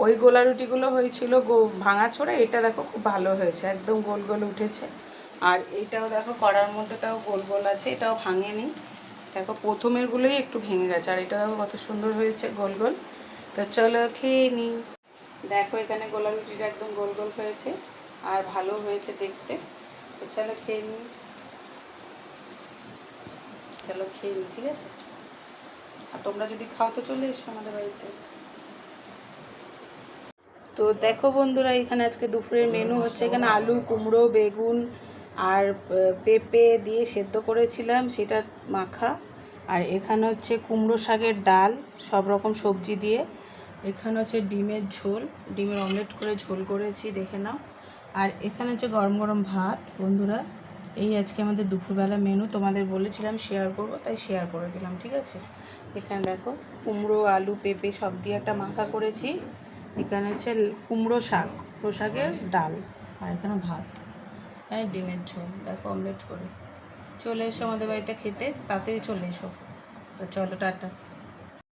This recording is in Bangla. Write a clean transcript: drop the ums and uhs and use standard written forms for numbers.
ওই গোলা রুটিগুলো হয়েছিল ভাঙাচোরা, এটা দেখো খুব ভালো হয়েছে, একদম গোল গোল উঠেছে। আর এটাও দেখো কড়ার মধ্যেটাও গোল গোল আছে, এটাও ভাঙেনি। দেখো প্রথমেরগুলোই একটু ভেঙে গেছে, আর এটা দেখো কত সুন্দর হয়েছে গোল গোল। তো চলো খেয়ে নিই। দেখো এখানে গোলা রুটিটা একদম গোল গোল হয়েছে আর ভালো হয়েছে দেখতে। তো চলো খেয়ে নিই, চলো খেয়ে নিই, ঠিক আছে? আর তোমরা যদি খাও তো চলে এসো আমাদের বাড়িতে। তো দেখো বন্ধুরা, এখানে আজকে দুপুরের মেনু হচ্ছে, এখানে আলু, কুমড়ো, বেগুন আর পেঁপে দিয়ে সেদ্ধ করেছিলাম, সেটা মাখা। আর এখানে হচ্ছে কুমড়ো শাকের ডাল, সব রকম সবজি দিয়ে। এখানে হচ্ছে ডিমের ঝোল, ডিমের অমলেট করে ঝোল করেছি, দেখে নাও। আর এখানে হচ্ছে গরম গরম ভাত। বন্ধুরা, এই আজকে আমাদের দুপুরবেলা মেনু, তোমাদের বলেছিলাম শেয়ার করব, তাই শেয়ার করে দিলাম, ঠিক আছে? এখানে দেখো কুমড়ো, আলু, পেঁপে সব দিয়ে একটা মাখা করেছি। এখানে হচ্ছে কুমড়ো শাকের ডাল, আর এখানে ভাত, এখানে ডিমের ঝোল, দেখো অমলেট করে। চলে এসো আমাদের বাড়িতে খেতে, তাড়াতাড়ি চলে এসো। তো চলো, টাটা।